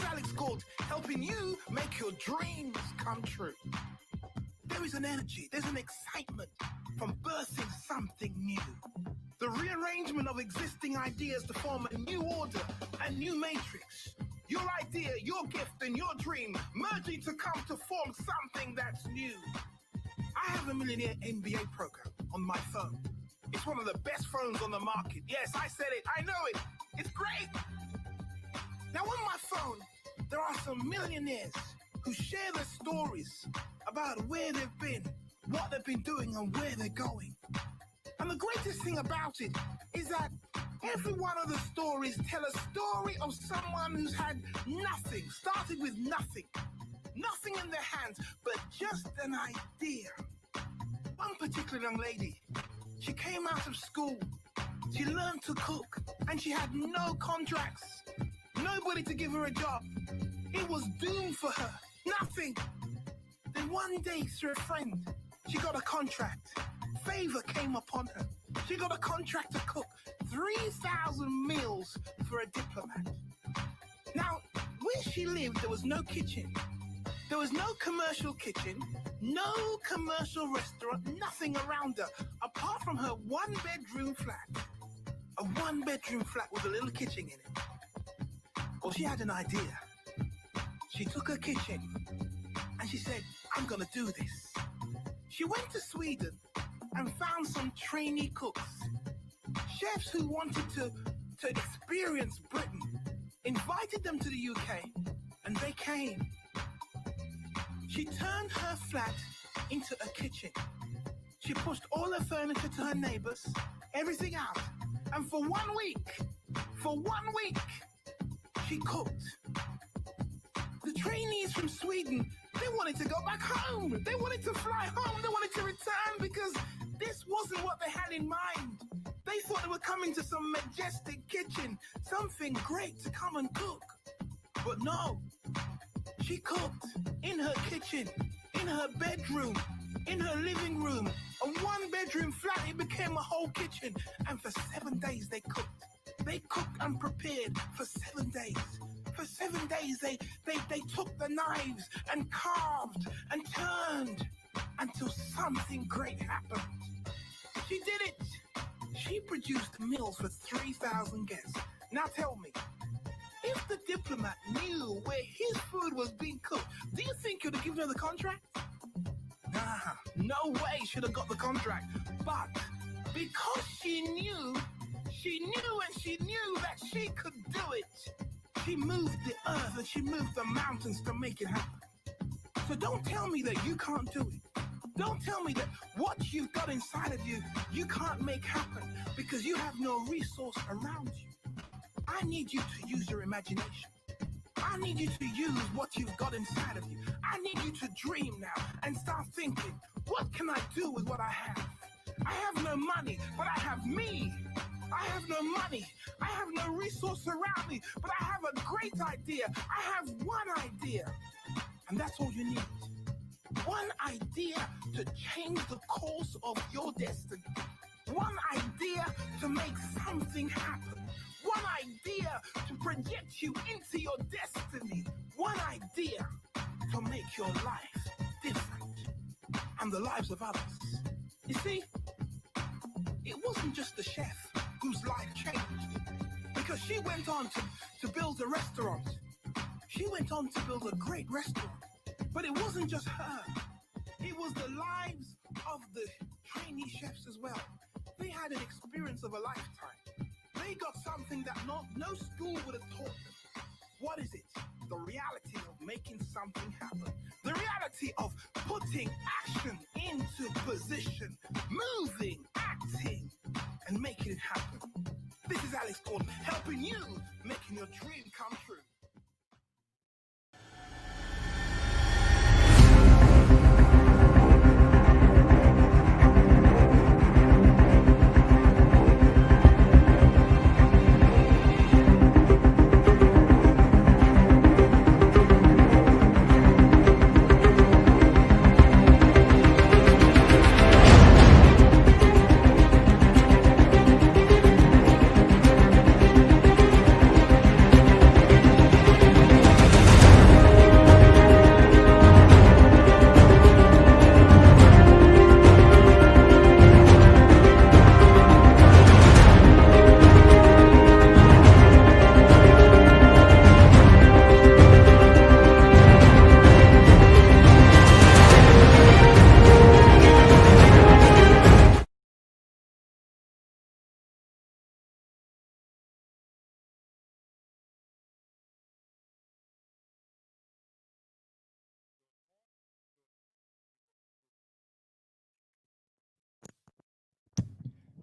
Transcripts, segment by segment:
is Alex Gold, helping you make your dreams come true. There is an energy, there's an excitement from birthing something new. The rearrangement of existing ideas to form a new order, a new matrix. Your idea, your gift, and your dream merging to come to form something that's new. I have a Millionaire MBA program on my phone. It's one of the best phones on the market. Yes, I said it. I know it. It's great. Now on my phone, there are some millionaires who share their stories about where they've been, what they've been doing, and where they're going. And the greatest thing about it is that every one of the stories tell a story of someone who's had nothing, started with nothing in their hands, but just an idea. One particular young lady, she came out of school, she learned to cook, and she had no contracts, nobody to give her a job. It was doomed for her, nothing. Then one day, through a friend, she got a contract. Favor came upon her. She got a contract to cook 3,000 meals for a diplomat. Now, where she lived, there was no kitchen. There was no commercial kitchen, no commercial restaurant, nothing around her, apart from her one-bedroom flat. A one-bedroom flat with a little kitchen in it. Well, she had an idea. She took her kitchen and she said, I'm gonna do this. She went to Sweden and found some trainee cooks, chefs who wanted to experience Britain, invited them to the UK, and they came. She turned her flat into a kitchen. She pushed all her furniture to her neighbors, everything out. And for 1 week, she cooked. The trainees from Sweden, they wanted to go back home. They wanted to fly home. They wanted to return because this wasn't what they had in mind. They thought they were coming to some majestic kitchen, something great to come and cook. But no, she cooked in her kitchen, in her bedroom, in her living room. A one-bedroom flat, it became a whole kitchen. And for 7 days they cooked. They cooked and prepared for 7 days. For 7 days, they took the knives and carved and turned until something great happened. She did it. She produced meals for 3,000 guests. Now tell me, if the diplomat knew where his food was being cooked, do you think he would have given her the contract? Nah, no way she'd have got the contract. But because she knew that she could do it, she moved the earth and she moved the mountains to make it happen. So don't tell me that you can't do it. Don't tell me that what you've got inside of you, you can't make happen because you have no resource around you. I need you to use your imagination. I need you to use what you've got inside of you. I need you to dream now and start thinking, what can I do with what I have? I have no money, but I have me. I have no money. I have no resource around me, but I have a great idea. I have one idea. And that's all you need. One idea to change the course of your destiny. One idea to make something happen. One idea to project you into your destiny. One idea to make your life different and the lives of others. You see, it wasn't just the chef whose life changed, because she went on to build a restaurant. She went on to build a great restaurant. But it wasn't just her. It was the lives of the trainee chefs as well. They had an experience of a lifetime. They got something that no school would have taught them. What is it? The reality of making something happen. The reality of putting action into position, moving, acting, and making it happen. This is Alex Gold, helping you making your dream come true.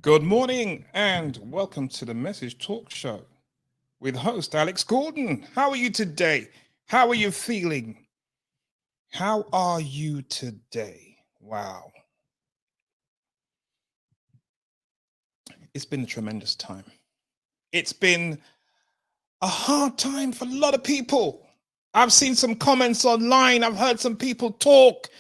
Good morning and welcome to the Message Talk Show with host Alex Gordon. How are you today? How are you feeling? How are you today? Wow. It's been a tremendous time. It's been a hard time for a lot of people. I've seen some comments online. I've heard some people talk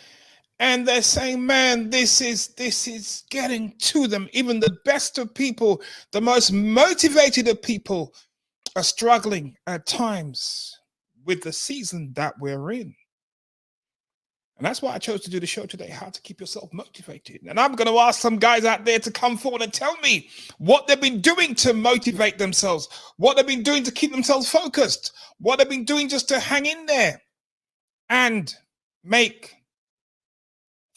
and they're saying, man, this is getting to them. Even the best of people, the most motivated of people are struggling at times with the season that we're in. And that's why I chose to do the show today, how to keep yourself motivated. And I'm going to ask some guys out there to come forward and tell me what they've been doing to motivate themselves, what they've been doing to keep themselves focused, what they've been doing just to hang in there and make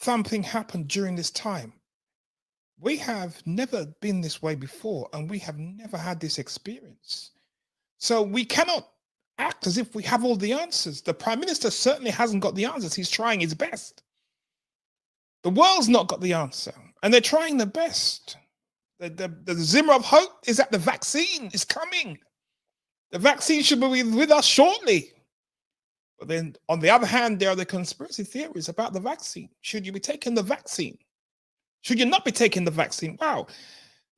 something happen during this time. We have never been this way before, and we have never had this experience. So we cannot act as if we have all the answers. The Prime Minister certainly hasn't got the answers. He's trying his best. The world's not got the answer, and they're trying their best. The Zimmer of hope is that the vaccine is coming. The vaccine should be with us shortly. But then, on the other hand, there are the conspiracy theories about the vaccine. Should you be taking the vaccine? Should you not be taking the vaccine? Wow.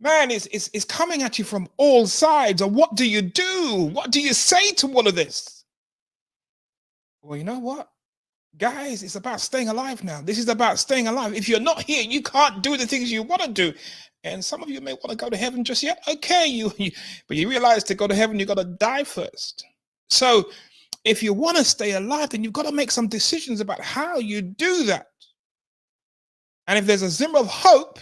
Man, it's coming at you from all sides. And what do you do? What do you say to all of this? Well, you know what? Guys, it's about staying alive now. This is about staying alive. If you're not here, you can't do the things you want to do. And some of you may want to go to heaven just yet. Okay, but you realize to go to heaven, you got to die first. So if you want to stay alive, then you've got to make some decisions about how you do that. And if there's a Zimmer of hope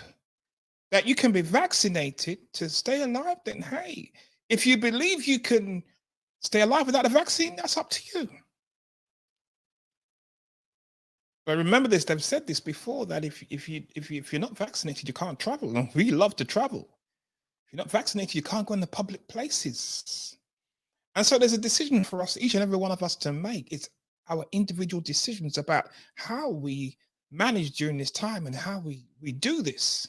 that you can be vaccinated to stay alive, then hey, if you believe you can stay alive without a vaccine, that's up to you. But remember this, they've said this before, that if you're not vaccinated, you can't travel. And we love to travel. If you're not vaccinated, you can't go into public places. And so there's a decision for us, each and every one of us, to make. It's our individual decisions about how we manage during this time and how we do this.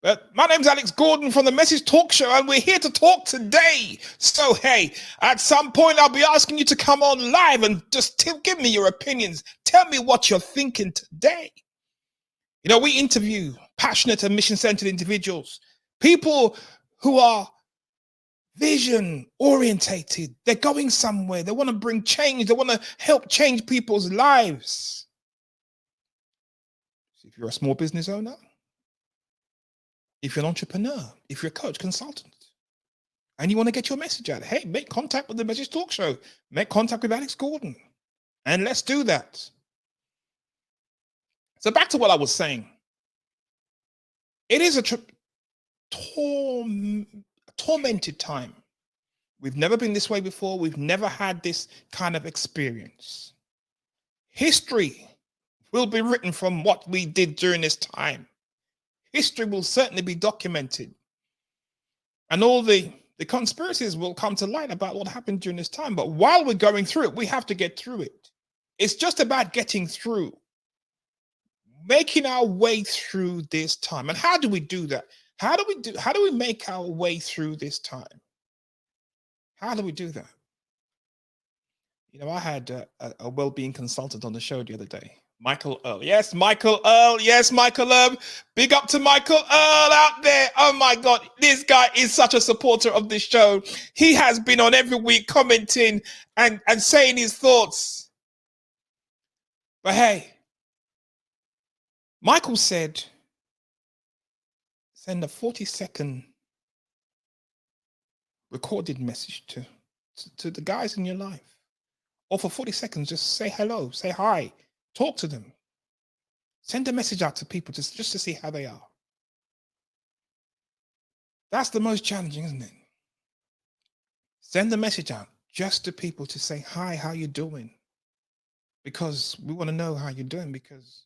But my name's Alex Gordon from the Message Talk Show, and we're here to talk today. So, hey, at some point, I'll be asking you to come on live and just give me your opinions. Tell me what you're thinking today. You know, we interview passionate and mission-centered individuals, people who are vision-orientated. They're going somewhere. They want to bring change. They want to help change people's lives. So if you're a small business owner, if you're an entrepreneur, if you're a coach, consultant, and you want to get your message out, hey, make contact with the Message Talk Show. Make contact with Alex Gordon. And let's do that. So back to what I was saying. It is a tormented time. We've never been this way before. We've never had this kind of experience. History will be written from what we did during this time. History will certainly be documented. And all the conspiracies will come to light about what happened during this time. But while we're going through it, we have to get through it. It's just about getting through, making our way through this time. And how do we do that? How do we make our way through this time? How do we do that? You know, I had a well-being consultant on the show the other day. Michael Earl. Yes, Michael Earl. Yes, Michael Earl. Big up to Michael Earl out there. Oh my God, this guy is such a supporter of this show. He has been on every week commenting and saying his thoughts. But hey, Michael said, send a 40-second recorded message to the guys in your life. Or for 40 seconds, just say hello, say hi. Talk to them. Send a message out to people just to see how they are. That's the most challenging, isn't it? Send a message out just to people to say, hi, how you doing? Because we want to know how you're doing, because,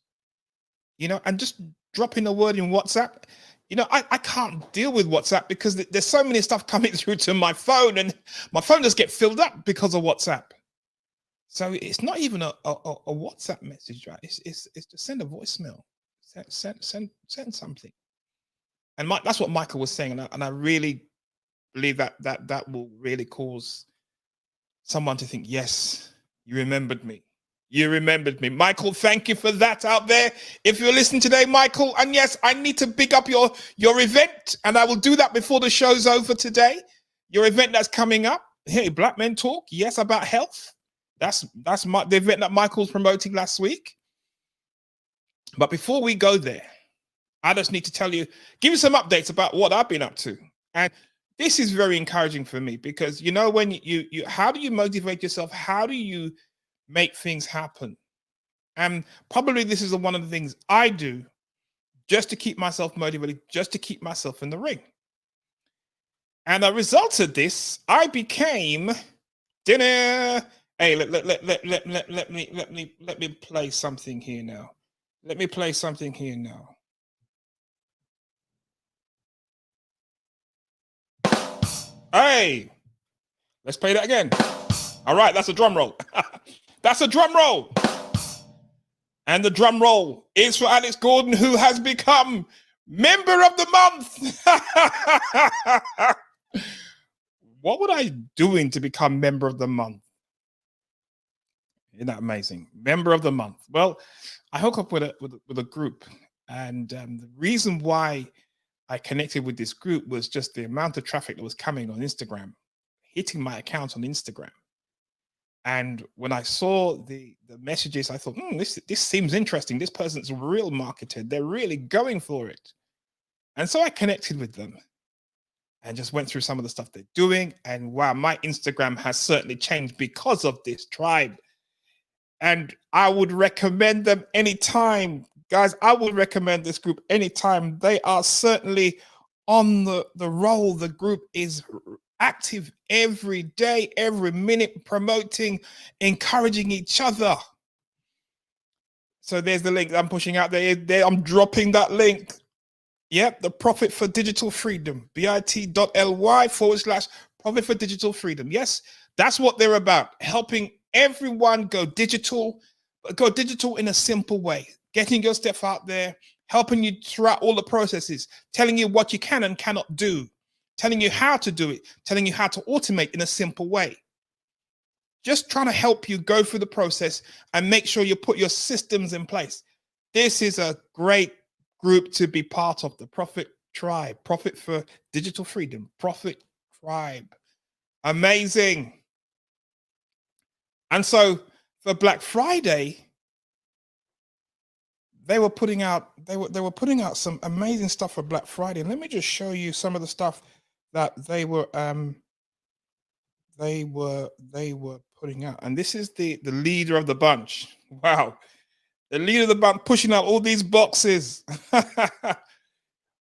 you know, and just dropping a word in WhatsApp. You know, I can't deal with WhatsApp because there's so many stuff coming through to my phone, and my phone just gets filled up because of WhatsApp. So it's not even a WhatsApp message, right? It's to send a voicemail, send something. And that's what Michael was saying, and I really believe that will really cause someone to think, yes, you remembered me. You remembered me. Michael, thank you for that out there. If you're listening today, Michael, and yes, I need to pick up your event, and I will do that before the show's over today. Your event that's coming up. Hey, Black Men Talk, yes, about health. That's the event that Michael's promoting last week. But before we go there, I just need to tell you, give you some updates about what I've been up to. And this is very encouraging for me because, you know, when you how do you motivate yourself? How do you make things happen? And probably this is one of the things I do just to keep myself motivated, just to keep myself in the ring. And a result of this, I became dinner. Hey, let me play something here now. Let me play something here now. Hey, let's play that again. All right, that's a drum roll. That's a drum roll. And the drum roll is for Alex Gordon, who has become Member of the Month. What would I doing to become Member of the Month? Isn't that amazing? Member of the Month. Well, I hooked up with a group, and the reason why I connected with this group was just the amount of traffic that was coming on Instagram, hitting my account on Instagram. And when I saw the messages, I thought, this seems interesting. This person's a real marketer. They're really going for it. And so I connected with them and just went through some of the stuff they're doing. And wow, my Instagram has certainly changed because of this tribe. And I would recommend them anytime. Guys, I would recommend this group anytime. They are certainly on the roll. The group is active every day, every minute, promoting, encouraging each other. So there's the link I'm pushing out there. I'm dropping that link. Yep, the Profit for Digital Freedom, bit.ly/Profit for Digital Freedom. Yes, that's what they're about, helping everyone go digital, but go digital in a simple way, getting your stuff out there, helping you throughout all the processes, telling you what you can and cannot do, telling you how to do it, telling you how to automate in a simple way. Just trying to help you go through the process and make sure you put your systems in place. This is a great group to be part of, the Profit Tribe, Profit for Digital Freedom, Profit Tribe. Amazing. And so for Black Friday, they were putting out some amazing stuff for Black Friday. And let me just show you some of the stuff that they were putting out. And this is the leader of the bunch. Wow. The leader of the bunch pushing out all these boxes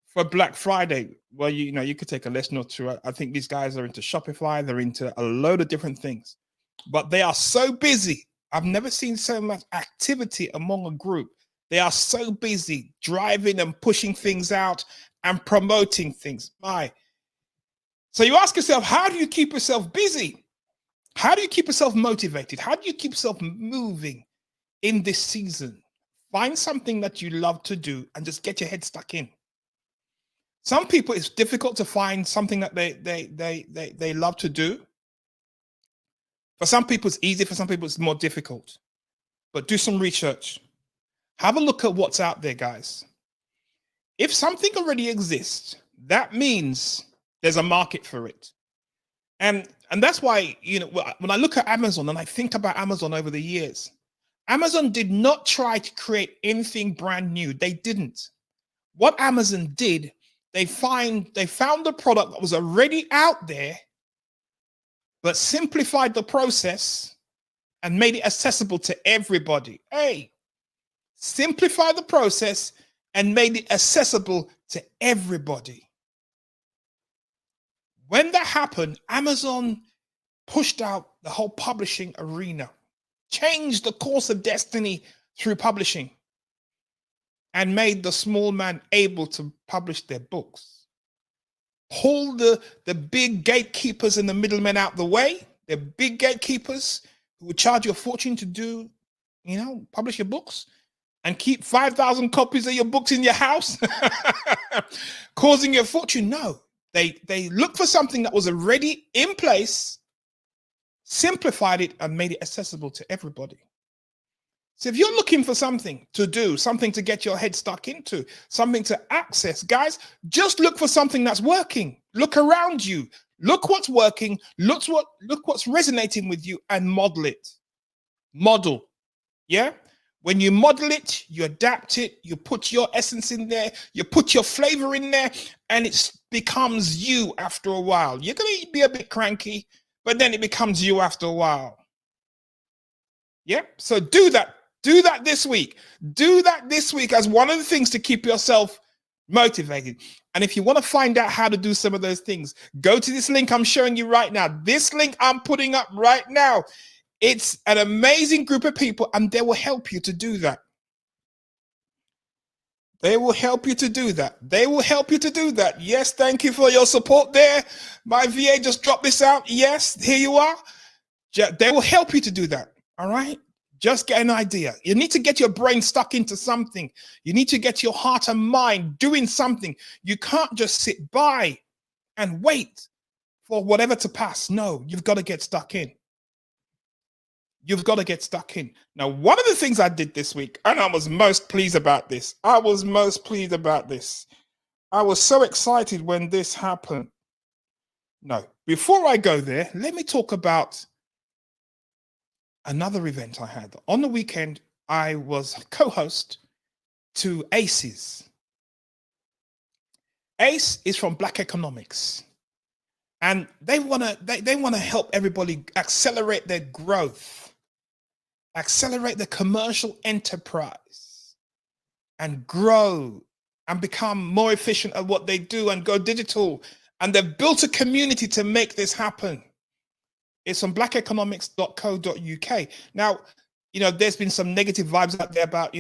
for Black Friday. Well, you could take a lesson or two. I think these guys are into Shopify. They're into a load of different things, but they are so busy. I've never seen so much activity among a group. They are so busy driving and pushing things out and promoting things. So you ask yourself, how do you keep yourself busy? How do you keep yourself motivated? How do you keep yourself moving in this season? Find something that you love to do and just get your head stuck in. Some people, it's difficult to find something that they love to do. For some people, it's easy. For some people, it's more difficult. But do some research. Have a look at what's out there, guys. If something already exists, that means there's a market for it. And that's why, when I look at Amazon and I think about Amazon over the years, Amazon did not try to create anything brand new. They didn't. What Amazon did, they found the product that was already out there, but simplified the process and made it accessible to everybody. Hey, simplify the process and made it accessible to everybody. When that happened, Amazon pushed out the whole publishing arena, changed the course of destiny through publishing, and made the small man able to publish their books. Pull the big gatekeepers and the middlemen out the way. The big gatekeepers who would charge you a fortune to do, publish your books. and keep 5,000 copies of your books in your house, causing you a fortune. No, they looked for something that was already in place, simplified it, and made it accessible to everybody. So if you're looking for something to do, something to get your head stuck into, something to access, guys, just look for something that's working. Look around you. Look what's working. Look what's resonating with you, and model it. Model. Yeah? When you model it, you adapt it, you put your essence in there, you put your flavor in there, and it becomes you after a while. You're going to be a bit cranky, but then it becomes you after a while. Yeah? So do that. Do that this week. Do that this week as one of the things to keep yourself motivated. And if you want to find out how to do some of those things, go to this link I'm showing you right now. This link I'm putting up right now. It's an amazing group of people, and they will help you to do that. They will help you to do that. They will help you to do that. Yes, thank you for your support there. My VA just dropped this out. Yes, here you are. They will help you to do that. All right? Just get an idea. You need to get your brain stuck into something. You need to get your heart and mind doing something. You can't just sit by and wait for whatever to pass. No, you've got to get stuck in. You've got to get stuck in. Now, one of the things I did this week, and I was most pleased about this. I was so excited when this happened. No, before I go there, let me talk about another event I had. On the weekend, I was co-host to ACES. ACE is from Black Economics. And they want to help everybody accelerate their growth, accelerate the commercial enterprise, and grow and become more efficient at what they do and go digital. And they've built a community to make this happen. It's on blackeconomics.co.uk. Now, there's been some negative vibes out there about,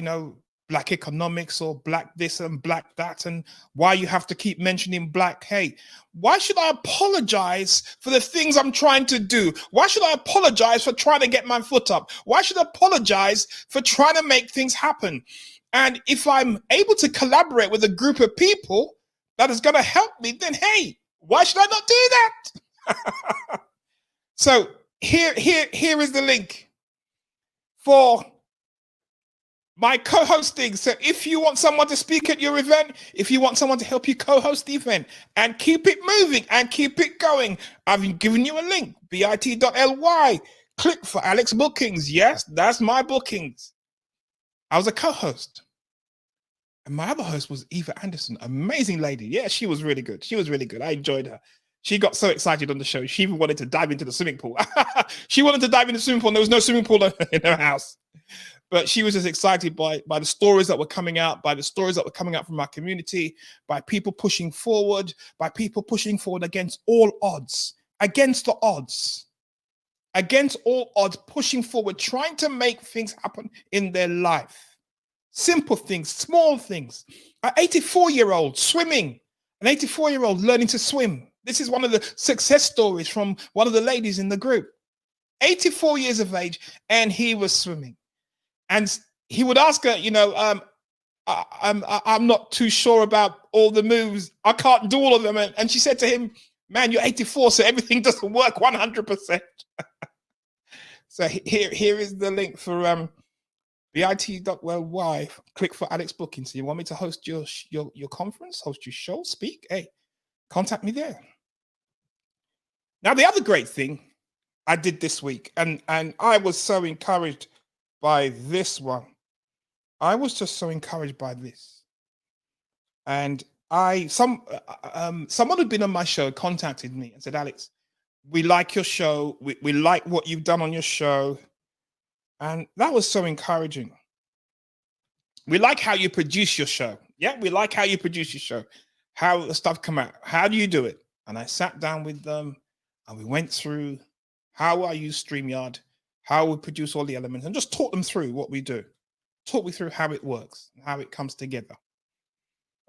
Black economics or black this and black that, and why you have to keep mentioning black. Hey, why should I apologize for the things I'm trying to do? Why should I apologize for trying to get my foot up? Why should I apologize for trying to make things happen? And if I'm able to collaborate with a group of people that is going to help me, then hey, why should I not do that? So here is the link for my co-hosting. So if you want someone to speak at your event, if you want someone to help you co-host the event and keep it moving and keep it going, I've given you a link, bit.ly. Click for Alex Bookings. Yes, that's my bookings. I was a co-host. And my other host was Eva Anderson, amazing lady. Yeah, she was really good. I enjoyed her. She got so excited on the show. She even wanted to dive into the swimming pool. She wanted to dive into the swimming pool, and there was no swimming pool in her house. But she was just excited by the stories that were coming out, from our community, by people pushing forward, against all odds, pushing forward, trying to make things happen in their life. Simple things, small things. An 84-year-old swimming, an 84-year-old learning to swim. This is one of the success stories from one of the ladies in the group. 84 years of age, and he was swimming. And he would ask her, I'm not too sure about all the moves. I can't do all of them. And she said to him, man, you're 84, so everything doesn't work 100%. So here is the link for bit.ly. Click for Alex Booking. So you want me to host your conference, host your show, speak? Hey, contact me there. Now, the other great thing I did this week, and I was so encouraged by this one. I was just so encouraged by this. And someone who'd been on my show contacted me and said, Alex, we like your show. We like what you've done on your show. And that was so encouraging. We like how you produce your show. Yeah, we like how you produce your show. How the stuff come out. How do you do it? And I sat down with them and we went through how I use StreamYard, how we produce all the elements, and just talk them through what we do. Talk me through how it works, how it comes together.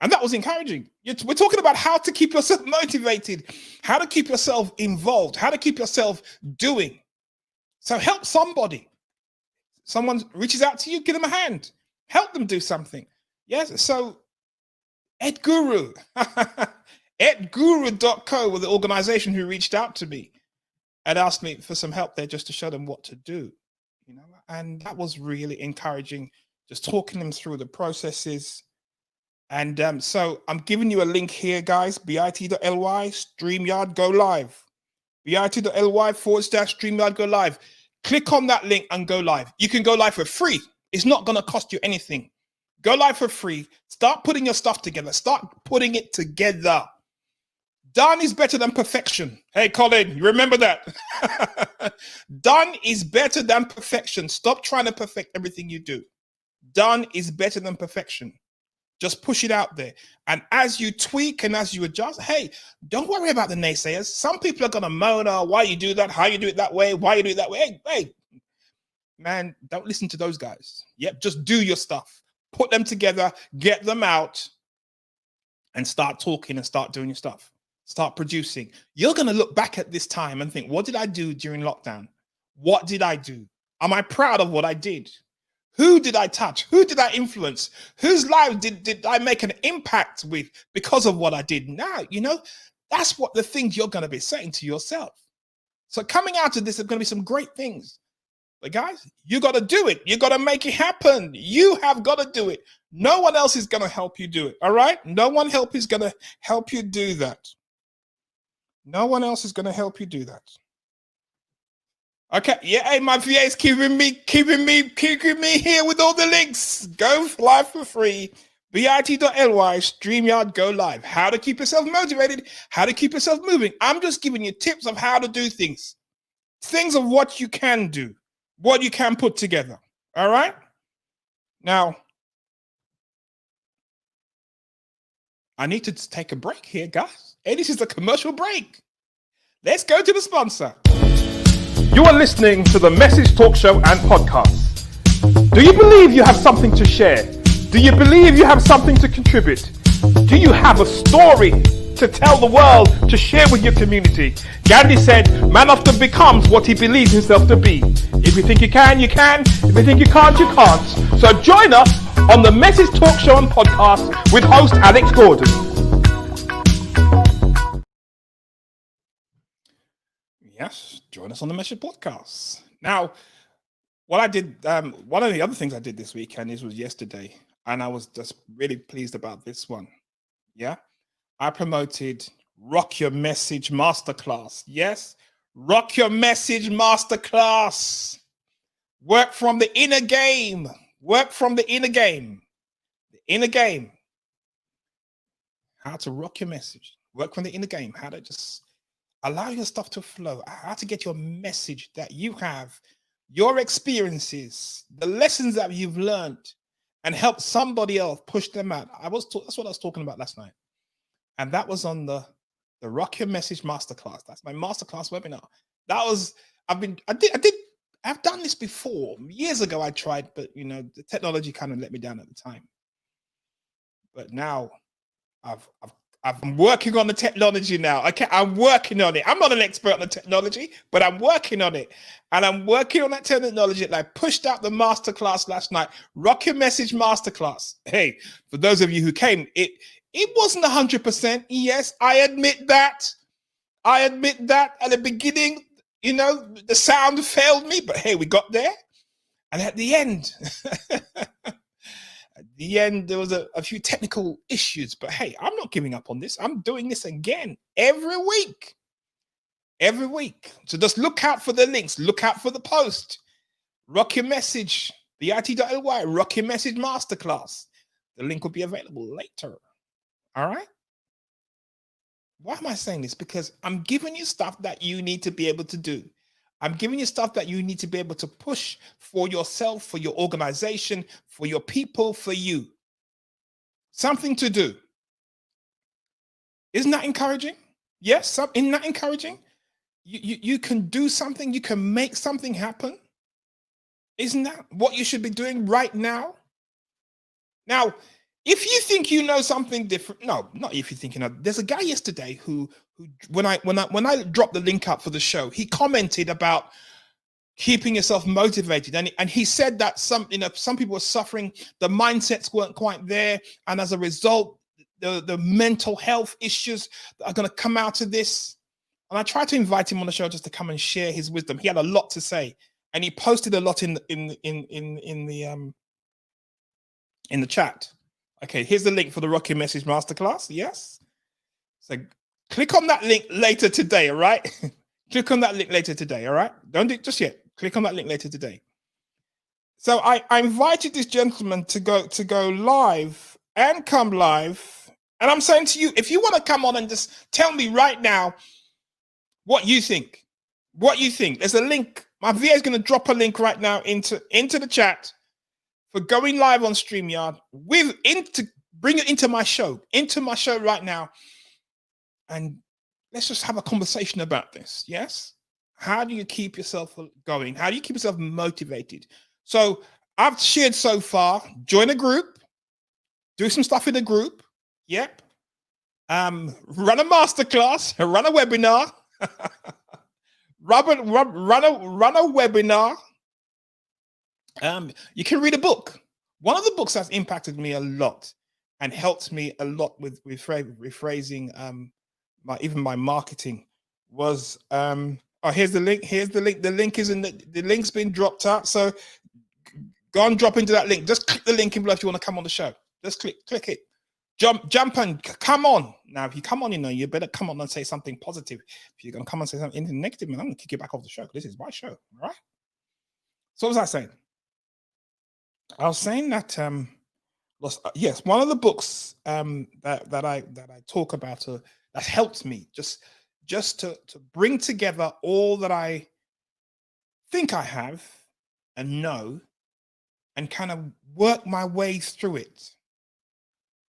And that was encouraging. We're talking about how to keep yourself motivated, how to keep yourself involved, how to keep yourself doing. So help somebody. Someone reaches out to you, give them a hand. Help them do something. Yes. So EdGuru, edguru.co was the organization who reached out to me and asked me for some help there just to show them what to do. And that was really encouraging, just talking them through the processes. And so I'm giving you a link here, guys, bit.ly, StreamYard, go live. bit.ly/StreamYard, go live. Click on that link and go live. You can go live for free. It's not going to cost you anything. Go live for free. Start putting your stuff together. Start putting it together. Done is better than perfection. Hey, Colin, you remember that? Done is better than perfection. Stop trying to perfect everything you do. Done is better than perfection. Just push it out there. And as you tweak and as you adjust, hey, don't worry about the naysayers. Some people are going to moan, oh, why you do that, how you do it that way, why you do it that way. Hey, man, don't listen to those guys. Yep, just do your stuff. Put them together, get them out, and start talking and start doing your stuff. Start producing. You're going to look back at this time and think, what did I do during lockdown? What did I do? Am I proud of what I did? Who did I touch? Who did I influence? Whose lives did I make an impact with because of what I did? Now, that's what the things you're going to be saying to yourself. So coming out of this, there's going to be some great things. But guys, you got to do it. You got to make it happen. You have got to do it. No one else is going to help you do it. All right? No one else is going to help you do that. No one else is going to help you do that. Okay, yeah, hey, my VA is keeping me here with all the links. Go live for free. bit.ly, StreamYard, go live. How to keep yourself motivated, how to keep yourself moving. I'm just giving you tips of how to do things. Things of what you can do, what you can put together. All right? Now, I need to take a break here, guys. Hey, this is a commercial break. Let's go to the sponsor. You are listening to the Message Talk Show and Podcast. Do you believe you have something to share? Do you believe you have something to contribute? Do you have a story to tell the world, to share with your community? Gandhi said, man often becomes what he believes himself to be. If you think you can, you can. If you think you can't, you can't. So join us on the Message Talk Show and Podcast with host Alex Gordon. Yes, join us on the Message Podcast. Now, what I did, one of the other things I did this weekend, this was yesterday, and I was just really pleased about this one. Yeah, I promoted Rock Your Message Masterclass. Yes, Rock Your Message Masterclass. Work from the inner game. Work from the inner game. The inner game. How to rock your message. Work from the inner game. How to just allow your stuff to flow. How to get your message that you have, your experiences, the lessons that you've learned, and help somebody else push them out. That's what I was talking about last night. And that was on the Rock Your Message Masterclass. That's my masterclass webinar. I've done this before. Years ago I tried, but the technology kind of let me down at the time. But now I'm working on the technology now. Okay, I'm working on it. I'm not an expert on the technology, but I'm working on it. And I'm working on that technology. And I pushed out the masterclass last night. Rock Your Message Masterclass. Hey, for those of you who came, it wasn't 100%. Yes, I admit that. At the beginning, the sound failed me, but hey, we got there. And at the end, there was a few technical issues, but hey, I'm not giving up on this. I'm doing this again every week. So just look out for the links. Look out for the post. Rock Your Message, bit.ly, Rock Your Message Masterclass. The link will be available later. All right? Why am I saying this? Because I'm giving you stuff that you need to be able to do. I'm giving you stuff that you need to be able to push for yourself, for your organization, for your people, for you. Something to do. Isn't that encouraging? Yes, isn't that encouraging? You can do something, you can make something happen. Isn't that what you should be doing right now? Now, if you think you know something different, no, not if you think you know. There's a guy yesterday who when I dropped the link up for the show, he commented about, keeping yourself motivated. And he said that some people were suffering, the mindsets weren't quite there, and as a result, the mental health issues that are going to come out of this. And I tried to invite him on the show just to come and share his wisdom. He had a lot to say, and he posted a lot in the chat. Okay, here's the link for the Rocky Message Masterclass. Yes, so click on that link later today. All right, click on that link later today. All right, don't do it just yet. Click on that link later today. So I invited this gentleman to go live and come live. And I'm saying to you, if you want to come on and just tell me right now what you think, there's a link. My VA is going to drop a link right now into the chat for going live on StreamYard bring it into my show right now. And let's just have a conversation about this. Yes. How do you keep yourself going? How do you keep yourself motivated? So I've shared so far, join a group, do some stuff in the group. Yep. Run a masterclass, run a webinar, run a webinar. You can read a book. One of the books that's impacted me a lot and helped me a lot with rephrasing even my marketing was here's the link. The link is the link's been dropped out. So go and drop into that link. Just click the link in below if you want to come on the show. Just click it. Jump and come on. Now, if you come on, you better come on and say something positive. If you're going to come and say something negative, man, I'm going to kick you back off the show. This is my show, all right? So what was I saying? I was saying that, yes, one of the books that I talk about that helped me just to bring together all that I think I have and know and kind of work my way through it.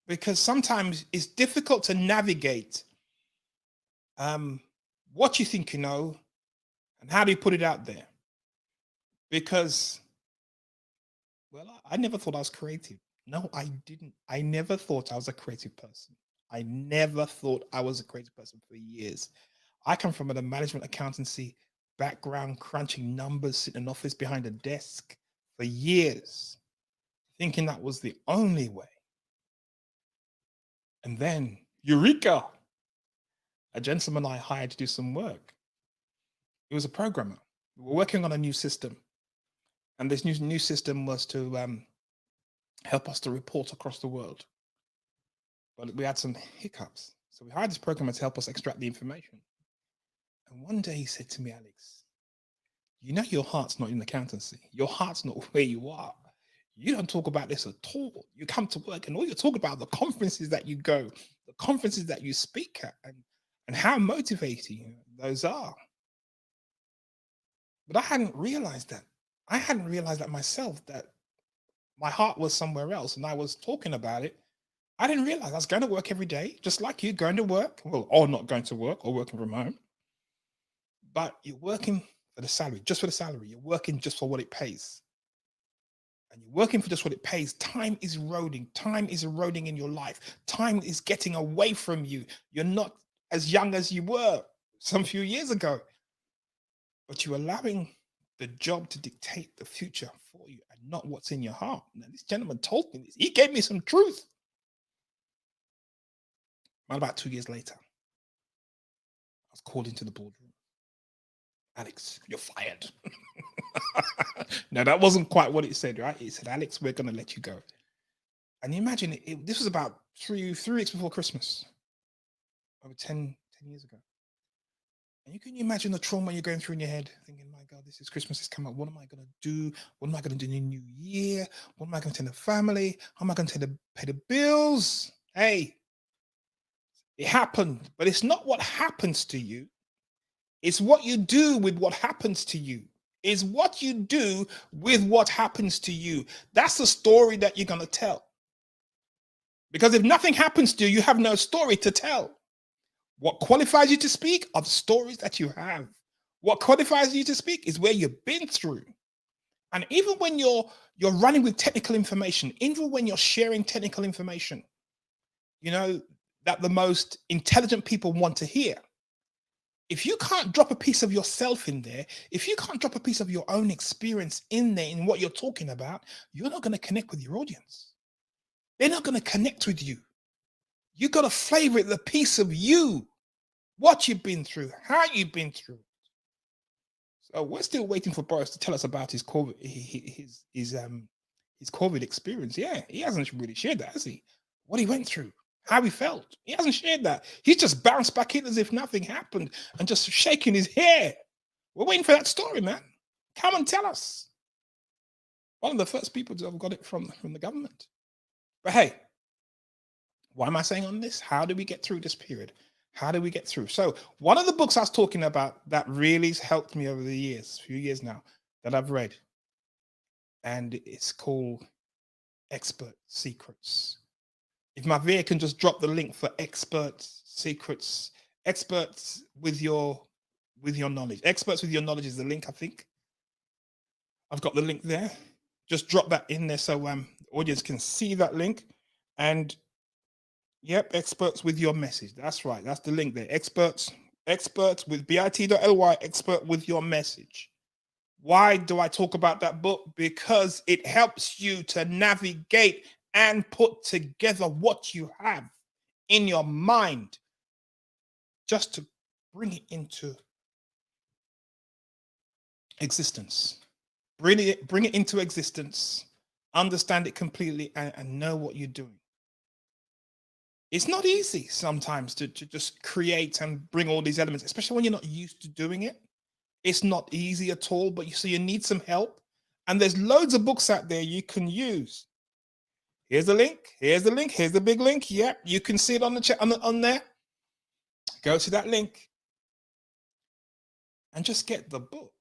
Because sometimes it's difficult to navigate what you think you know and how do you put it out there. Because, well, I never thought I was creative. No, I didn't. I never thought I was a creative person. I never thought I was a creative person for years. I come from a management accountancy background, crunching numbers, sitting in an office behind a desk for years, thinking that was the only way. And then, eureka, a gentleman I hired to do some work. He was a programmer. We were working on a new system. And this new system was to help us to report across the world. But we had some hiccups. So we hired this programmer to help us extract the information. And one day he said to me, Alex, you know your heart's not in accountancy. Your heart's not where you are. You don't talk about this at all. You come to work and all you talk about the conferences that you go, the conferences that you speak at, and how motivating those are. But I hadn't realized that. I hadn't realized that myself, that my heart was somewhere else and I was talking about it. I didn't realize I was going to work every day, just like you, going to work, well, or not going to work or working from home. But you're working for the salary, just for the salary. You're working just for what it pays. And you're working for just what it pays. Time is eroding. Time is eroding in your life. Time is getting away from you. You're not as young as you were some few years ago. But you're allowing the job to dictate the future for you and not what's in your heart. Now, this gentleman told me this. He gave me some truth. About 2 years later, I was called into the boardroom. Alex, you're fired. No, that wasn't quite what it said, right? It said, Alex, we're going to let you go. And you imagine, this was about three weeks before Christmas, over 10 years ago. And you can imagine the trauma you're going through in your head, thinking, my God, this is Christmas is coming up. What am I going to do? What am I going to do in the new year? What am I going to tell the family? How am I going to pay the bills? Hey, it happened, but it's not what happens to you. It's what you do with what happens to you. It's what you do with what happens to you. That's the story that you're going to tell. Because if nothing happens to you, you have no story to tell. What qualifies you to speak are the stories that you have. What qualifies you to speak is where you've been through. And even when you're running with technical information, even when you're sharing technical information, you know, that the most intelligent people want to hear, if you can't drop a piece of yourself in there, if you can't drop a piece of your own experience in there in what you're talking about, you're not going to connect with your audience. They're not going to connect with you. You got to flavor it, the piece of you, what you've been through, how you've been through. So we're still waiting for Boris to tell us about his COVID, his COVID experience. Yeah, he hasn't really shared that, has he? What he went through, how he felt. He hasn't shared that. He's just bounced back in as if nothing happened and just shaking his hair. We're waiting for that story, man. Come and tell us. One of the first people to have got it from the government. But hey, why am I saying on this? How do we get through this period? How do we get through? So one of the books I was talking about that really has helped me over the years, few years now, that I've read, and it's called Expert Secrets. If Mavia can just drop the link for Expert Secrets, experts with your knowledge. Experts with your knowledge is the link, I think. I've got the link there. Just drop that in there so audience can see that link. And yep, experts with your message. That's right. That's the link there. Experts with bit.ly, expert with your message. Why do I talk about that book? Because it helps you to navigate and put together what you have in your mind just to bring it into existence. Bring it into existence, understand it completely, and know what you're doing. It's not easy sometimes to just create and bring all these elements, especially when you're not used to doing it. It's not easy at all, but you need some help. And there's loads of books out there you can use. Here's the link. Here's the link. Here's the big link. Yep, you can see it on the chat on there. Go to that link and just get the book.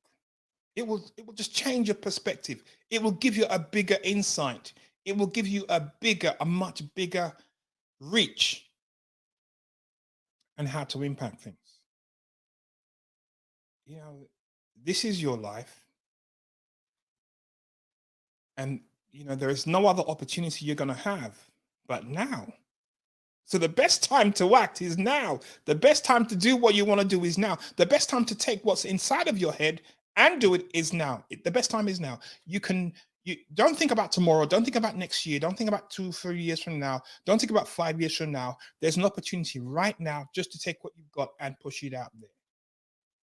It will just change your perspective. It will give you a bigger insight. It will give you a much bigger reach and how to impact things. You know, this is your life. And, you know, there is no other opportunity you're going to have but now. So the best time to act is now. The best time to do what you want to do is now. The best time to take what's inside of your head and do it is now. The best time is now. You don't think about tomorrow. Don't think about next year. Don't think about 2-3 years from now. Don't think about 5 years from now. There's an opportunity right now just to take what you've got and push it out there.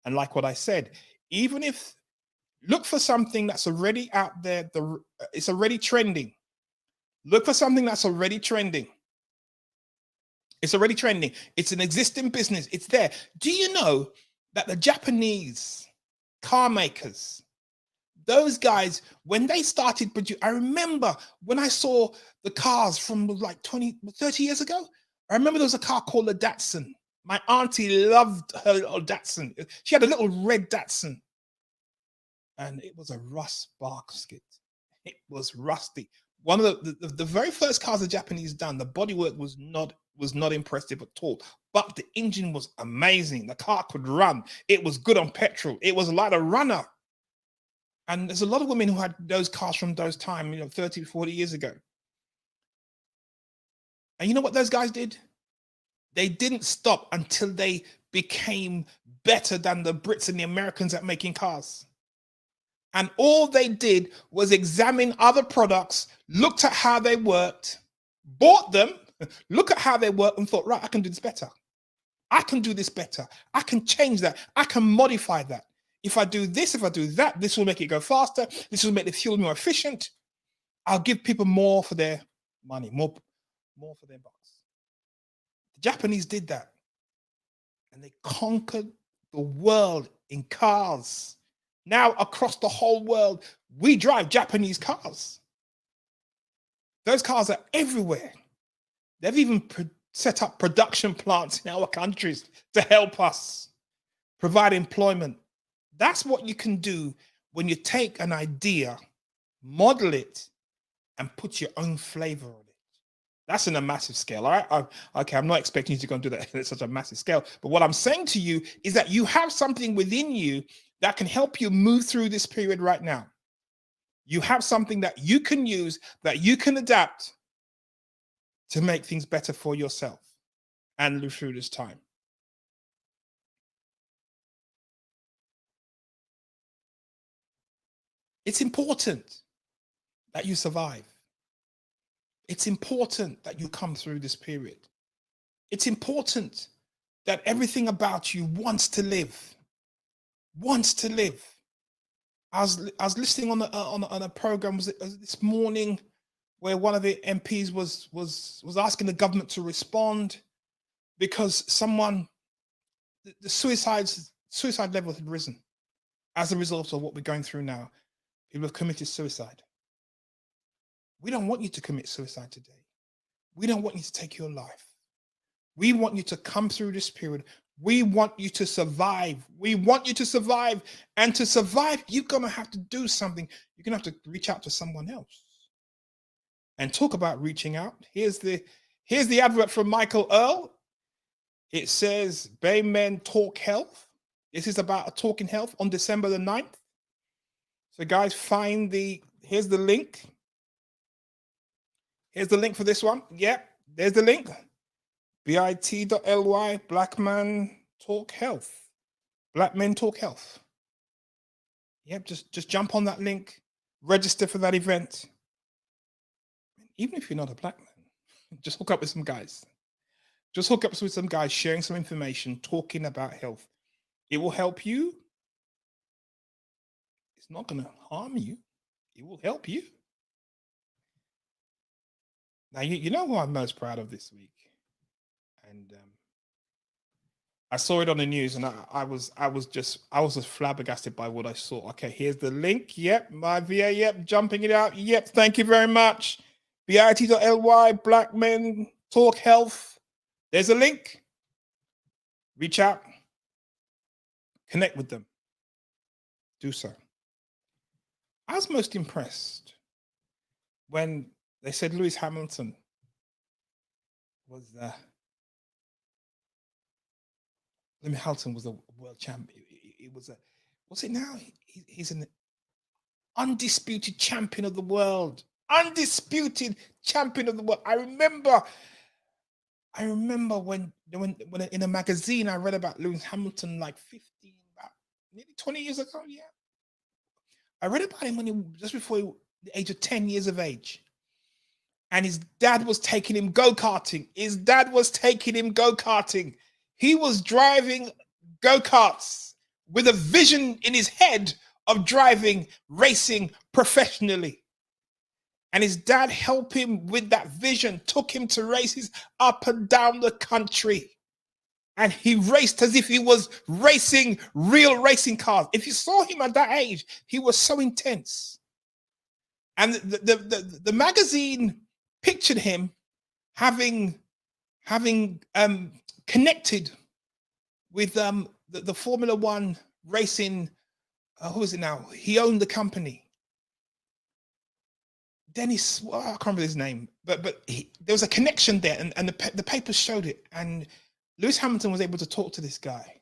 And like what I said, even if look for something that's already out there, it's already trending. Look for something that's already trending. It's already trending. It's an existing business. It's there. Do you know that the Japanese car makers, those guys, when they started producing, I remember when I saw the cars from like 30 years ago, I remember there was a car called the Datsun. My auntie loved her little Datsun. She had a little red Datsun. And it was a rust basket. It was rusty. One of the very first cars the Japanese done, the bodywork was not impressive at all. But the engine was amazing. The car could run. It was good on petrol. It was like a runner. And there's a lot of women who had those cars from those times, 30, 40 years ago. And you know what those guys did? They didn't stop until they became better than the Brits and the Americans at making cars. And all they did was examine other products, looked at how they worked, bought them, look at how they work and thought, right, I can do this better. I can do this better. I can change that. I can modify that. If I do this, if I do that, this will make it go faster. This will make the fuel more efficient. I'll give people more for their money, more for their bucks. The Japanese did that. And they conquered the world in cars. Now across the whole world, we drive Japanese cars. Those cars are everywhere. They've even set up production plants in our countries to help us provide employment. That's what you can do when you take an idea, model it, and put your own flavor on it. That's in a massive scale, all right? Okay, I'm not expecting you to go and do that at such a massive scale. But what I'm saying to you is that you have something within you that can help you move through this period right now. You have something that you can use, that you can adapt to make things better for yourself and live through this time. It's important that you survive. It's important that you come through this period. It's important that everything about you wants to live. Wants to live. I was listening on a program this morning where one of the MPs was asking the government to respond because the suicide level had risen as a result of what we're going through now. People have committed suicide. We don't want you to commit suicide today. We don't want you to take your life. We want you to come through this period. We want you to survive. We want you to survive. And to survive, you're going to have to do something. You're going to have to reach out to someone else. And talk about reaching out. Here's the advert from Michael Earl. It says, Bay Men Talk Health. This is about Talking Health on December the 9th. So guys, here's the link. Here's the link for this one. Yep, there's the link. bit.ly, Black Man Talk Health. Black Men Talk Health. Yep, just jump on that link. Register for that event. Even if you're not a black man, just hook up with some guys. Just hook up with some guys sharing some information, talking about health. It will help you. It's not going to harm you. It will help you. Now, you know who I'm most proud of this week? And I saw it on the news and I was just flabbergasted by what I saw. Okay, here's the link. Yep, my VA, yep, jumping it out. Yep, thank you very much. bit.ly, Black Men Talk Health. There's a link. Reach out. Connect with them. Do so. I was most impressed when they said Lewis Hamilton was Hamilton was a world champion. It was what's it now? He's an undisputed champion of the world. Undisputed champion of the world. I remember when in a magazine I read about Lewis Hamilton about nearly 20 years ago. Yeah, I read about him just before the age of 10 years of age, and his dad was taking him go-karting. He was driving go-karts with a vision in his head of driving, racing professionally. And his dad helped him with that vision, took him to races up and down the country. And he raced as if he was racing real racing cars. If you saw him at that age, he was so intense. And the magazine pictured him having connected with the Formula One racing. Who is it now? He owned the company. Dennis, well, I can't remember his name, but there was a connection there, and the papers showed it. And Lewis Hamilton was able to talk to this guy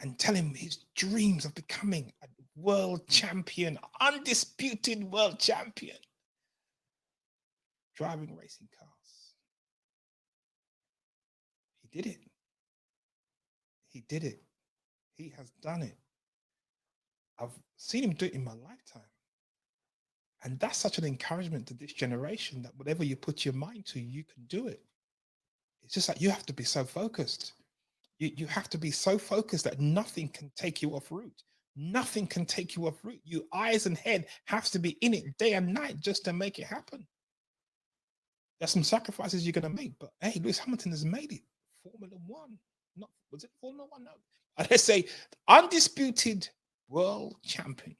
and tell him his dreams of becoming a world champion, undisputed world champion, driving racing cars. He did it. He did it. He has done it. I've seen him do it in my lifetime. And that's such an encouragement to this generation that whatever you put your mind to, you can do it. It's just like you have to be so focused. You have to be so focused that nothing can take you off route. Nothing can take you off route. Your eyes and head have to be in it day and night just to make it happen. There's some sacrifices you're going to make, but hey, Lewis Hamilton has made it. Formula One. Was it Formula One? No. Let's say undisputed world champion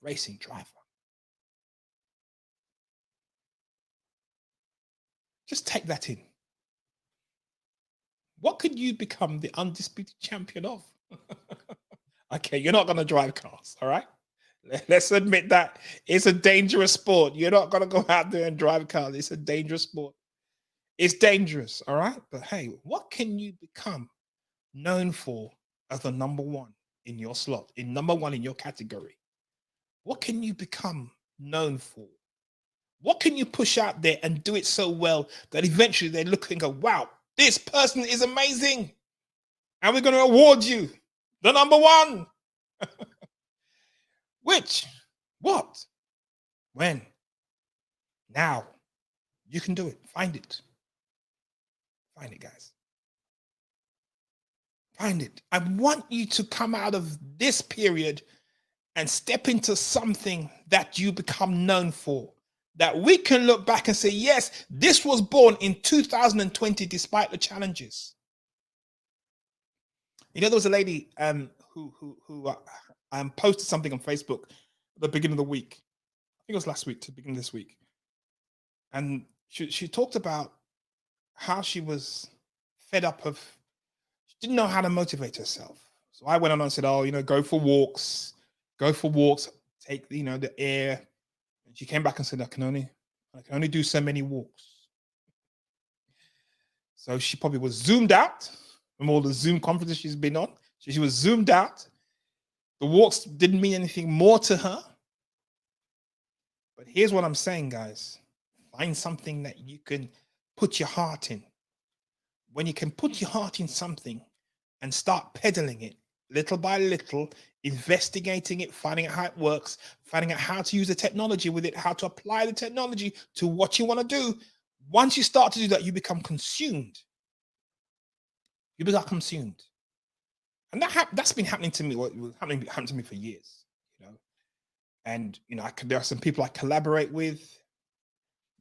racing driver. Just take that in. What could you become the undisputed champion of? Okay, you're not going to drive cars, all right? Let's admit that it's a dangerous sport. You're not going to go out there and drive cars. It's a dangerous sport. It's dangerous, all right? But hey, what can you become known for as the number one in your slot, number one in your category? What can you become known for? What can you push out there and do it so well that eventually they look and go, wow, this person is amazing. And we're going to award you the number one. Which What? When? Now. You can do it. Find it. Find it, guys. Find it. I want you to come out of this period and step into something that you become known for. That we can look back and say, yes, this was born in 2020 despite the challenges. You know, there was a lady who posted something on Facebook at the beginning of the week. I think it was last week to begin this week. And she talked about how she was fed up of, she didn't know how to motivate herself. So I went on and said, oh, you know, go for walks, take, you know, the air. And she came back and said, I can only do so many walks. So she probably was zoomed out from all the Zoom conferences she's been on. So she was zoomed out. The walks didn't mean anything more to her. But here's what I'm saying, guys. Find something that you can put your heart in. When you can put your heart in something and start peddling it little by little, investigating it, finding out how it works, finding out how to use the technology with it, how to apply the technology to what you want to do. Once you start to do that, you become consumed. You become consumed. And that's been happening to me. Well, it was happened to me for years, you know. And, you know, there are some people I collaborate with.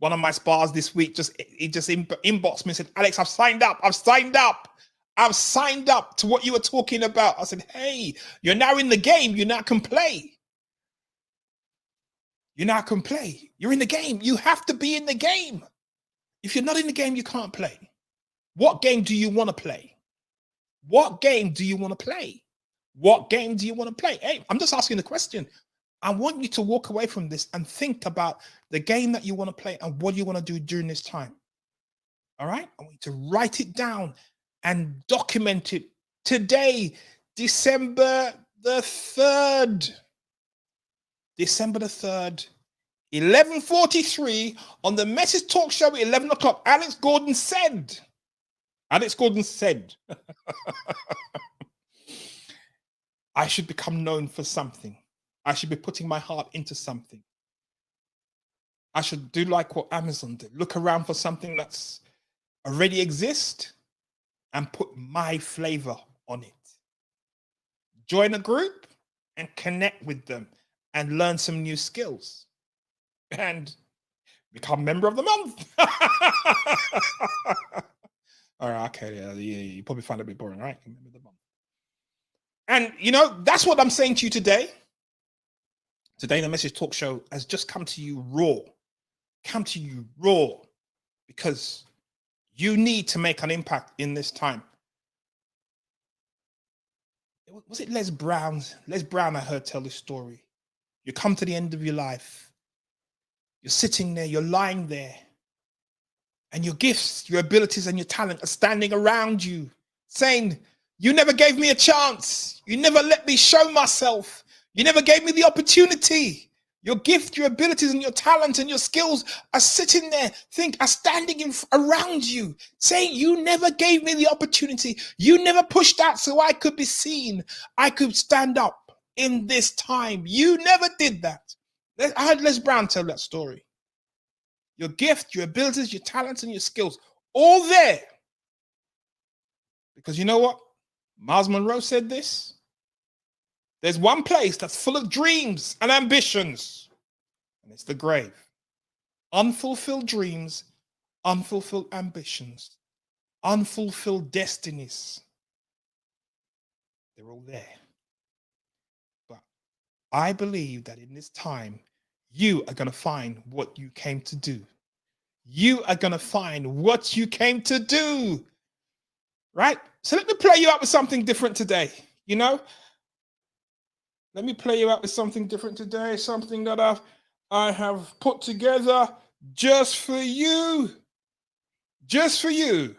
One of my spars this week inboxed me and said, Alex, I've signed up to what you were talking about. I said, hey, you're now in the game. You now can play. You now can play. You're in the game. You have to be in the game. If you're not in the game, you can't play. What game do you want to play? What game do you want to play? What game do you want to play? Hey, I'm just asking the question. I want you to walk away from this and think about the game that you want to play and what you want to do during this time. All right? I want you to write it down and document it. Today, December the 3rd. December the 3rd, 11:43 on the Message Talk Show at 11 o'clock. Alex Gordon said, I should become known for something. I should be putting my heart into something. I should do like what Amazon did. Look around for something that's already exists and put my flavor on it. Join a group and connect with them and learn some new skills and become member of the month. All right, okay, yeah, you probably find it a bit boring, right? Member of the month. And, you know, that's what I'm saying to you today. Today, the Message Talk Show has just come to you raw. Because you need to make an impact in this time. Was it Les Brown? Les Brown, I heard tell this story. You come to the end of your life. You're sitting there, you're lying there. And your gifts, your abilities, and your talent are standing around you, saying, you never gave me a chance. You never let me show myself. You never gave me the opportunity. Your gift, your abilities, and your talent and your skills are sitting there, are standing around you, saying, you never gave me the opportunity. You never pushed out so I could be seen. I could stand up in this time. You never did that. I heard Les Brown tell that story. Your gift, your abilities, your talents, and your skills, all there. Because you know what? Miles Monroe said this. There's one place that's full of dreams and ambitions, and it's the grave. Unfulfilled dreams, unfulfilled ambitions, unfulfilled destinies. They're all there. But I believe that in this time, you are going to find what you came to do. You are going to find what you came to do. Right? So let me play you out with something different today. You know? Let me play you out with something different today. Something that I have put together just for you. Just for you.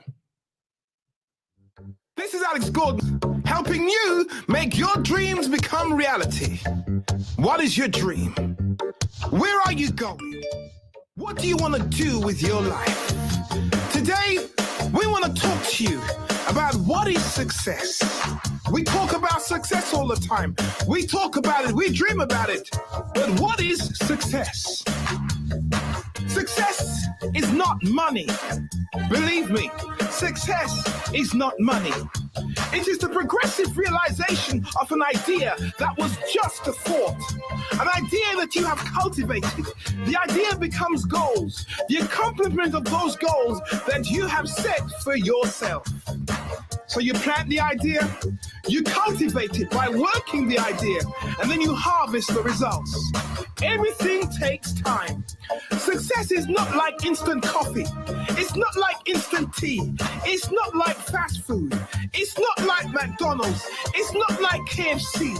This is Alex Gordon, helping you make your dreams become reality. What is your dream? Where are you going? What do you want to do with your life? Today, we want to talk to you about what is success. We talk about success all the time. We talk about it. We dream about it. But what is success? Success is not money. Believe me, success is not money. It is the progressive realization of an idea that was just a thought, an idea that you have cultivated. The idea becomes goals, the accomplishment of those goals that you have set for yourself. So you plant the idea, you cultivate it by working the idea, and then you harvest the results. Everything takes time. Success is not like instant coffee. It's not like instant tea. It's not like fast food. It's not like McDonald's. It's not like KFC.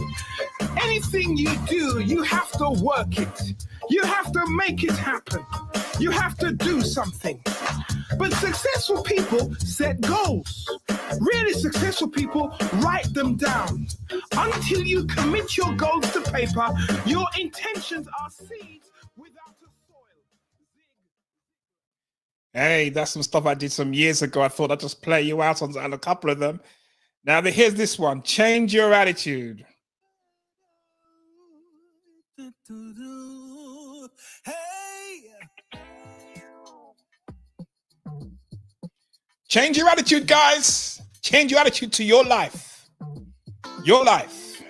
Anything you do, you have to work it. You have to make it happen. You have to do something. But successful people set goals. Really successful people write them down. Until you commit your goals to paper, your intentions are seeds without a soil. Hey, that's some stuff I did some years ago. I thought I'd just play you out on a couple of them. Now, here's this one. Change your attitude. Change your attitude, guys. Change your attitude to your life. Your life.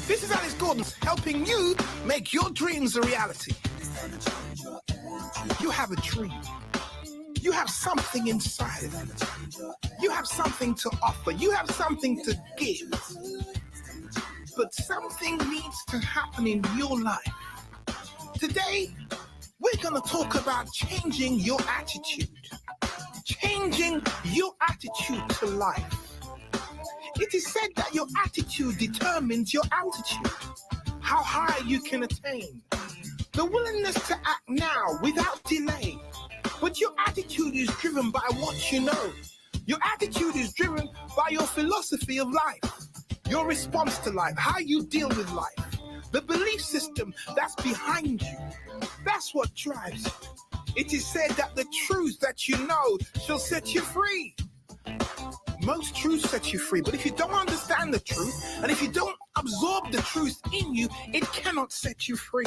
This is Alice Gordon helping you make your dreams a reality. You have a dream. You have something inside of you. You have something to offer. You have something to give. But something needs to happen in your life. Today, we're going to talk about changing your attitude. Changing your attitude to life. It is said that your attitude determines your altitude, how high you can attain, the willingness to act now without delay. But your attitude is driven by what you know. Your attitude is driven by your philosophy of life, your response to life, how you deal with life, the belief system that's behind you. That's what drives it. It is said that the truth that you know shall set you free. Most truths set you free, but if you don't understand the truth, and if you don't absorb the truth in you, it cannot set you free.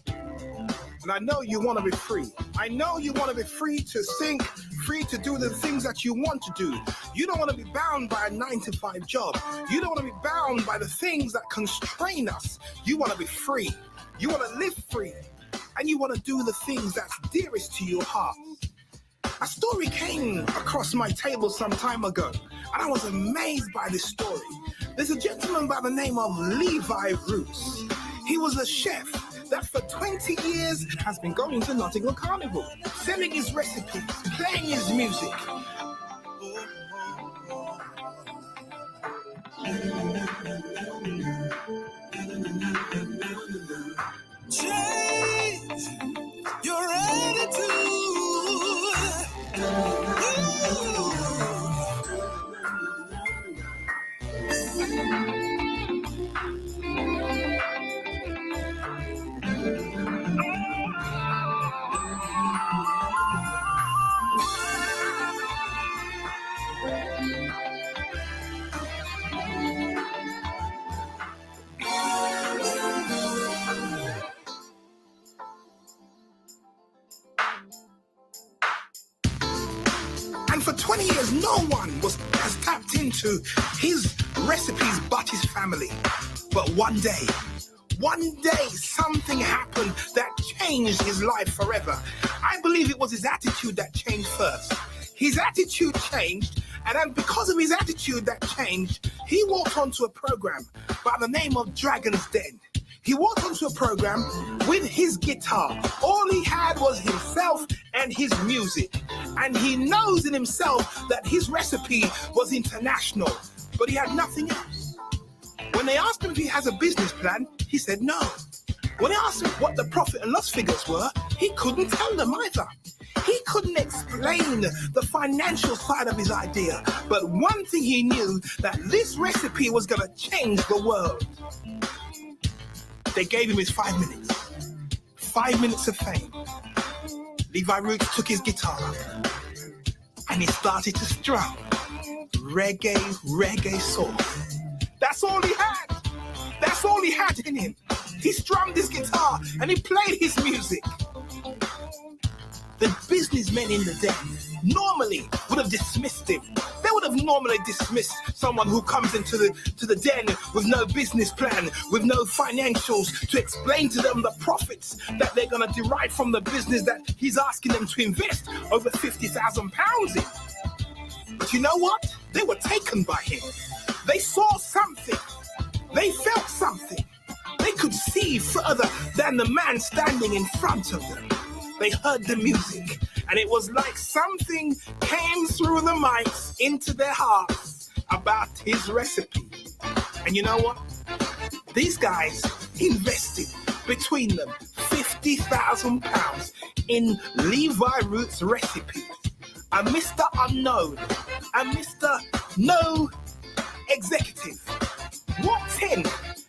And I know you want to be free. I know you want to be free to think, free to do the things that you want to do. You don't want to be bound by a 9-to-5 job. You don't want to be bound by the things that constrain us. You want to be free. You want to live free. And you want to do the things that's dearest to your heart. A story came across my table some time ago, and I was amazed by this story. There's a gentleman by the name of Levi Roots. He was a chef that for 20 years has been going to Nottingham Carnival, selling his recipes, playing his music. Change your attitude. And for 20 years, no one has tapped into his recipes but his family. But one day, something happened that changed his life forever. I believe it was his attitude that changed first. His attitude changed, and then because of his attitude that changed, he walked onto a program by the name of Dragon's Den. He walked onto a program with his guitar. All he had was himself and his music. And he knows in himself that his recipe was international, but he had nothing else. When they asked him if he has a business plan, he said no. When they asked him what the profit and loss figures were, he couldn't tell them either. He couldn't explain the financial side of his idea. But one thing he knew, that this recipe was going to change the world. They gave him his 5 minutes. 5 minutes of fame. Levi Roots took his guitar and he started to strum. reggae sauce. That's all he had. That's all he had in him. He strummed his guitar and he played his music. The businessmen in the den normally would have dismissed him. They would have normally dismissed someone who comes into the den with no business plan, with no financials to explain to them the profits that they're going to derive from the business that he's asking them to invest over £50,000 in. But you know what? They were taken by him. They saw something. They felt something. They could see further than the man standing in front of them. They heard the music, and it was like something came through the mics into their hearts about his recipe. And you know what? These guys invested between them £50,000 in Levi Roots recipe. A Mr. Unknown, a Mr. No Executive walked in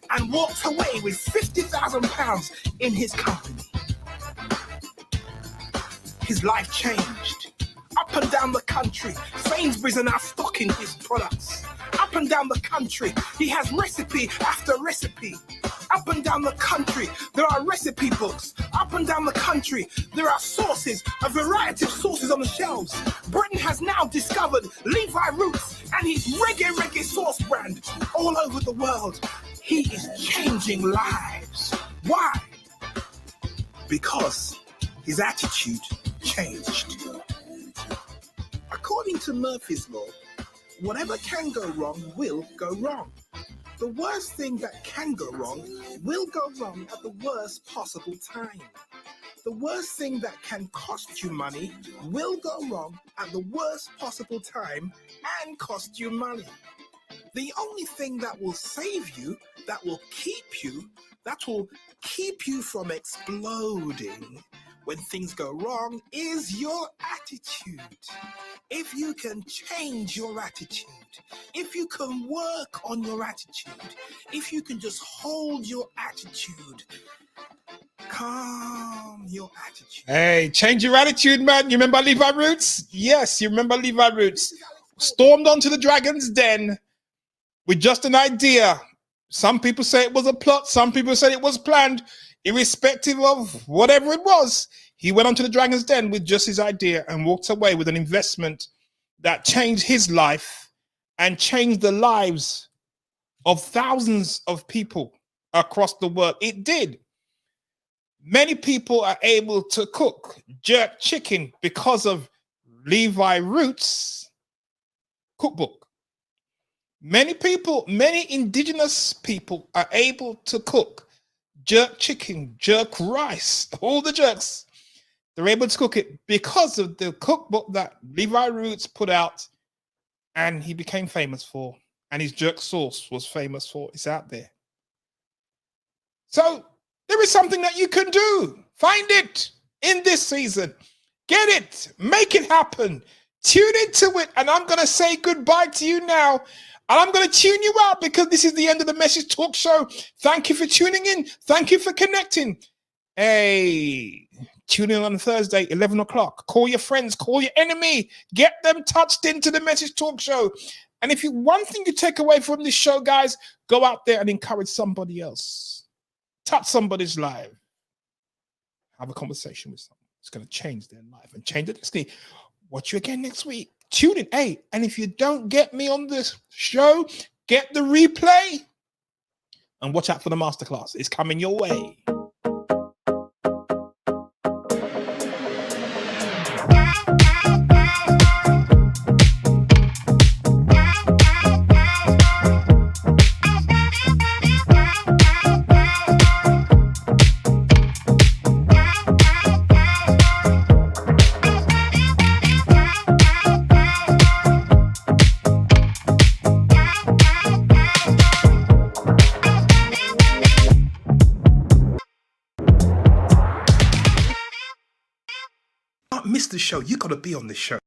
and walked away with £50,000 in his company. His life changed. Up and down the country, Sainsbury's are now stocking his products. Up and down the country, he has recipe after recipe. Up and down the country, there are recipe books. Up and down the country, there are sauces, a variety of sauces on the shelves. Britain has now discovered Levi Roots and his reggae sauce brand all over the world. He is changing lives. Why? Because his attitude changed. According to Murphy's Law, whatever can go wrong will go wrong. The worst thing that can go wrong will go wrong at the worst possible time. The worst thing that can cost you money will go wrong at the worst possible time and cost you money. The only thing that will save you, that will keep you from exploding when things go wrong is your attitude. If you can change your attitude, if you can work on your attitude, if you can just hold your attitude, calm your attitude. Hey, change your attitude, man. You remember Levi Roots? Yes, you remember Levi Roots. Stormed onto the Dragon's Den with just an idea. Some people say it was a plot. Some people say it was planned. Irrespective of whatever it was, he went onto the Dragon's Den with just his idea and walked away with an investment that changed his life and changed the lives of thousands of people across the world. It did. Many people are able to cook jerk chicken because of Levi Roots' cookbook. Many people, many indigenous people are able to cook jerk chicken, jerk rice, all the jerks. They're able to cook it because of the cookbook that Levi Roots put out and he became famous for. And his jerk sauce was famous for. It's out there. So there is something that you can do. Find it in this season. Get it. Make it happen. Tune into it. And I'm going to say goodbye to you now. And I'm going to tune you out because this is the end of the Message Talk Show. Thank you for tuning in. Thank you for connecting. Hey, tune in on Thursday, 11 o'clock. Call your friends. Call your enemy. Get them touched into the Message Talk Show. And if you one thing you take away from this show, guys, go out there and encourage somebody else. Touch somebody's life. Have a conversation with someone. It's going to change their life and change their destiny. Watch you again next week. Tune in. Hey, and if you don't get me on this show, get the replay and watch out for the masterclass. It's coming your way. Miss the show. You got to be on the show.